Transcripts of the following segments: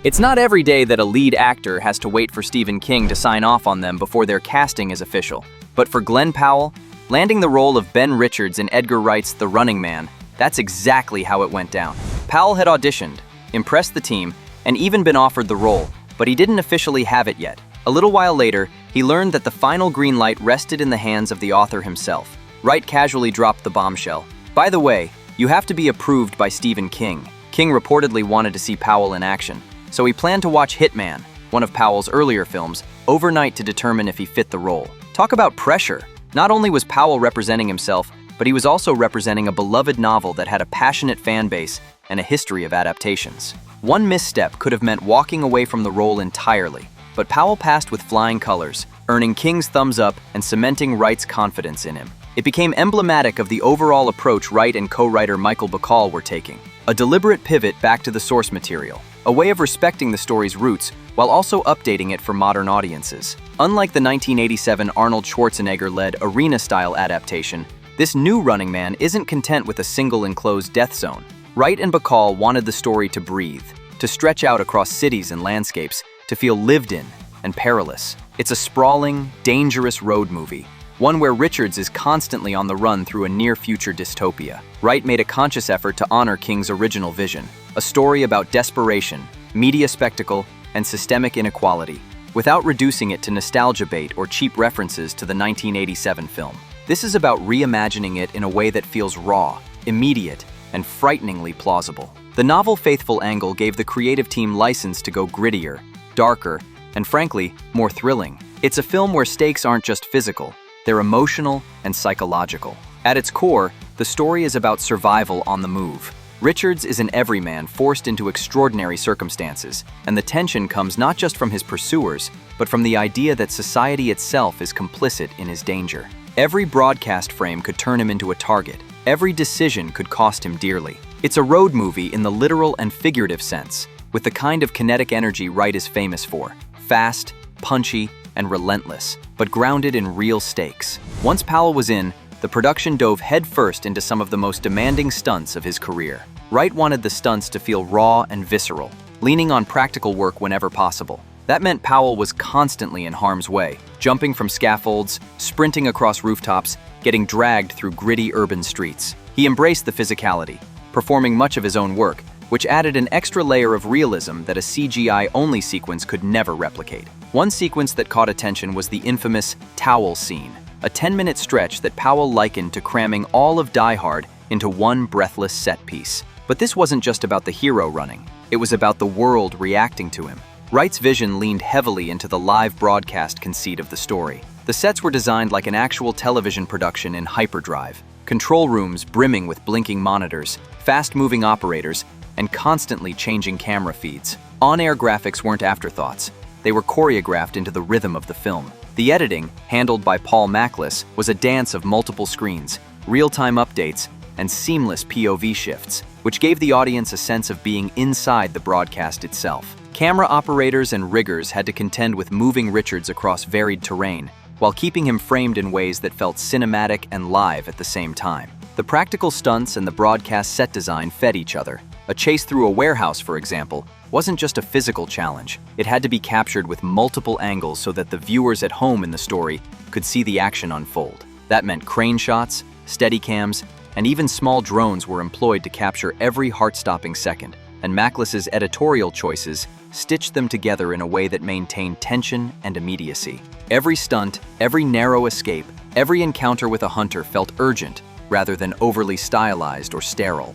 It's not every day that a lead actor has to wait for Stephen King to sign off on them before their casting is official. But for Glen Powell, landing the role of Ben Richards in Edgar Wright's The Running Man, that's exactly how it went down. Powell had auditioned, impressed the team, and even been offered the role, but he didn't officially have it yet. A little while later, he learned that the final green light rested in the hands of the author himself. Wright casually dropped the bombshell. By the way, you have to be approved by Stephen King. King reportedly wanted to see Powell in action, so he planned to watch Hitman, one of Powell's earlier films, overnight to determine if he fit the role. Talk about pressure. Not only was Powell representing himself, but he was also representing a beloved novel that had a passionate fan base and a history of adaptations. One misstep could have meant walking away from the role entirely, but Powell passed with flying colors, earning King's thumbs up and cementing Wright's confidence in him. It became emblematic of the overall approach Wright and co-writer Michael Bacall were taking, a deliberate pivot back to the source material, a way of respecting the story's roots while also updating it for modern audiences. Unlike the 1987 Arnold Schwarzenegger-led arena-style adaptation, this new Running Man isn't content with a single enclosed death zone. Wright and Bacall wanted the story to breathe, to stretch out across cities and landscapes, to feel lived in and perilous. It's a sprawling, dangerous road movie, one where Richards is constantly on the run through a near-future dystopia. Wright made a conscious effort to honor King's original vision, a story about desperation, media spectacle, and systemic inequality, without reducing it to nostalgia bait or cheap references to the 1987 film. This is about reimagining it in a way that feels raw, immediate, and frighteningly plausible. The novel-faithful angle gave the creative team license to go grittier, darker, and frankly, more thrilling. It's a film where stakes aren't just physical, they're emotional and psychological. At its core, the story is about survival on the move. Richards is an everyman forced into extraordinary circumstances, and the tension comes not just from his pursuers, but from the idea that society itself is complicit in his danger. Every broadcast frame could turn him into a target. Every decision could cost him dearly. It's a road movie in the literal and figurative sense, with the kind of kinetic energy Wright is famous for. Fast, punchy, and relentless, but grounded in real stakes. Once Powell was in, the production dove headfirst into some of the most demanding stunts of his career. Wright wanted the stunts to feel raw and visceral, leaning on practical work whenever possible. That meant Powell was constantly in harm's way, jumping from scaffolds, sprinting across rooftops, getting dragged through gritty urban streets. He embraced the physicality, performing much of his own work, which added an extra layer of realism that a CGI-only sequence could never replicate. One sequence that caught attention was the infamous towel scene, a 10-minute stretch that Powell likened to cramming all of Die Hard into one breathless set piece. But this wasn't just about the hero running. It was about the world reacting to him. Wright's vision leaned heavily into the live broadcast conceit of the story. The sets were designed like an actual television production in hyperdrive. Control rooms brimming with blinking monitors, fast-moving operators, and constantly changing camera feeds. On-air graphics weren't afterthoughts. They were choreographed into the rhythm of the film. The editing, handled by Paul Mackless, was a dance of multiple screens, real-time updates, and seamless POV shifts, which gave the audience a sense of being inside the broadcast itself. Camera operators and riggers had to contend with moving Richards across varied terrain, while keeping him framed in ways that felt cinematic and live at the same time. The practical stunts and the broadcast set design fed each other. A chase through a warehouse, for example, wasn't just a physical challenge. It had to be captured with multiple angles so that the viewers at home in the story could see the action unfold. That meant crane shots, steadicams, and even small drones were employed to capture every heart-stopping second, and Mackless's editorial choices stitched them together in a way that maintained tension and immediacy. Every stunt, every narrow escape, every encounter with a hunter felt urgent rather than overly stylized or sterile.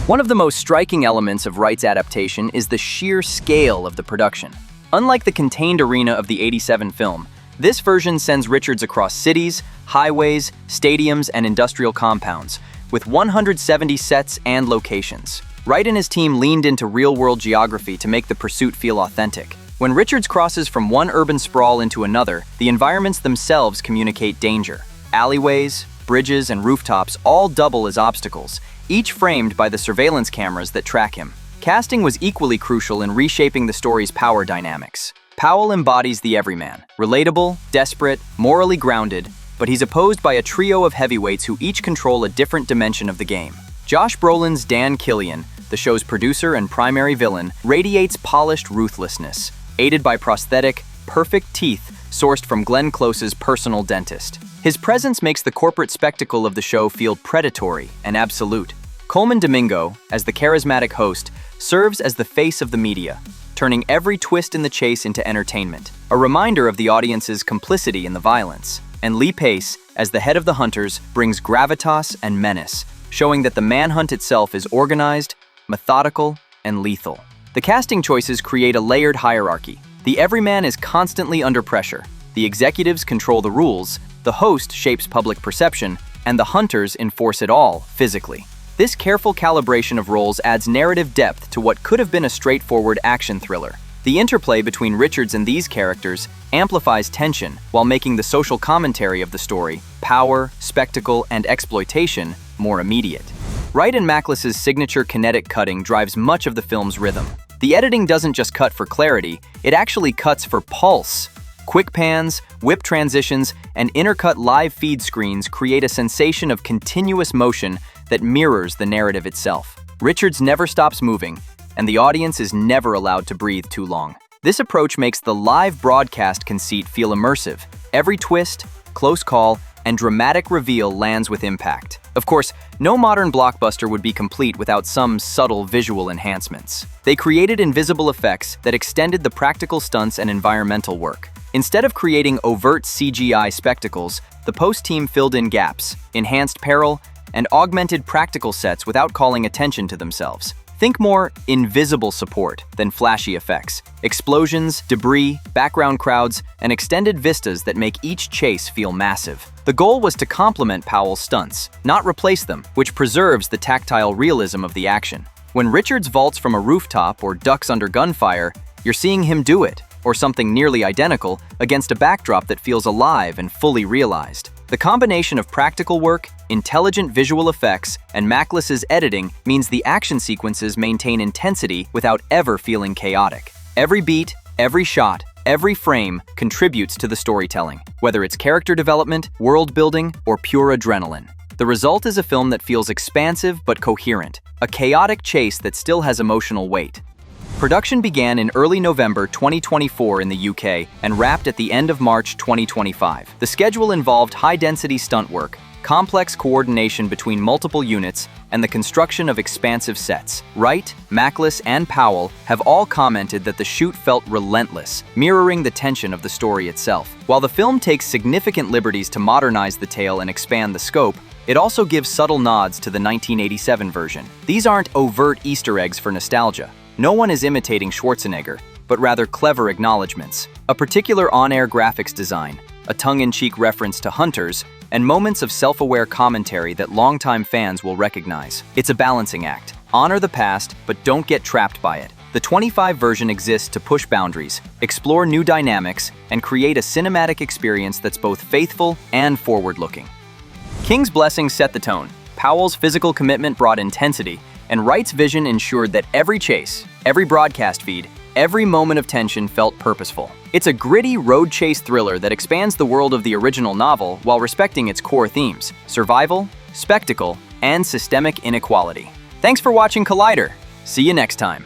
One of the most striking elements of Wright's adaptation is the sheer scale of the production. Unlike the contained arena of the '87 film, this version sends Richards across cities, highways, stadiums, and industrial compounds, with 170 sets and locations. Wright and his team leaned into real-world geography to make the pursuit feel authentic. When Richards crosses from one urban sprawl into another, the environments themselves communicate danger. Alleyways, bridges, and rooftops all double as obstacles, each framed by the surveillance cameras that track him. Casting was equally crucial in reshaping the story's power dynamics. Powell embodies the everyman, relatable, desperate, morally grounded, but he's opposed by a trio of heavyweights who each control a different dimension of the game. Josh Brolin's Dan Killian the show's producer and primary villain, radiates polished ruthlessness, aided by prosthetic, perfect teeth sourced from Glenn Close's personal dentist. His presence makes the corporate spectacle of the show feel predatory and absolute. Colman Domingo, as the charismatic host, serves as the face of the media, turning every twist in the chase into entertainment, a reminder of the audience's complicity in the violence. And Lee Pace, as the head of the Hunters, brings gravitas and menace, showing that the manhunt itself is organized, methodical, and lethal. The casting choices create a layered hierarchy. The everyman is constantly under pressure. The executives control the rules, the host shapes public perception, and the hunters enforce it all physically. This careful calibration of roles adds narrative depth to what could have been a straightforward action thriller. The interplay between Richards and these characters amplifies tension while making the social commentary of the story, power, spectacle, and exploitation, more immediate. Wright and Macklis's signature kinetic cutting drives much of the film's rhythm. The editing doesn't just cut for clarity, it actually cuts for pulse. Quick pans, whip transitions, and intercut live feed screens create a sensation of continuous motion that mirrors the narrative itself. Richards never stops moving, and the audience is never allowed to breathe too long. This approach makes the live broadcast conceit feel immersive. Every twist, close call, and dramatic reveal lands with impact. Of course, no modern blockbuster would be complete without some subtle visual enhancements. They created invisible effects that extended the practical stunts and environmental work. Instead of creating overt CGI spectacles, the post-team filled in gaps, enhanced peril, and augmented practical sets without calling attention to themselves. Think more invisible support than flashy effects. Explosions, debris, background crowds, and extended vistas that make each chase feel massive. The goal was to complement Powell's stunts, not replace them, which preserves the tactile realism of the action. When Richards vaults from a rooftop or ducks under gunfire, you're seeing him do it, or something nearly identical, against a backdrop that feels alive and fully realized. The combination of practical work, intelligent visual effects, and Macklis's editing means the action sequences maintain intensity without ever feeling chaotic. Every beat, every shot, every frame contributes to the storytelling, whether it's character development, world building, or pure adrenaline. The result is a film that feels expansive but coherent, a chaotic chase that still has emotional weight. Production began in early November 2024 in the UK and wrapped at the end of March 2025. The schedule involved high-density stunt work, complex coordination between multiple units, and the construction of expansive sets. Wright, Macklis, and Powell have all commented that the shoot felt relentless, mirroring the tension of the story itself. While the film takes significant liberties to modernize the tale and expand the scope, it also gives subtle nods to the 1987 version. These aren't overt Easter eggs for nostalgia. No one is imitating Schwarzenegger, but rather clever acknowledgments. A particular on-air graphics design, a tongue-in-cheek reference to hunters, and moments of self-aware commentary that longtime fans will recognize. It's a balancing act. Honor the past, but don't get trapped by it. The 25 version exists to push boundaries, explore new dynamics, and create a cinematic experience that's both faithful and forward-looking. King's blessings set the tone. Powell's physical commitment brought intensity, and Wright's vision ensured that every chase, every broadcast feed, every moment of tension felt purposeful. It's a gritty road chase thriller that expands the world of the original novel while respecting its core themes: survival, spectacle, and systemic inequality. Thanks for watching Collider. See you next time.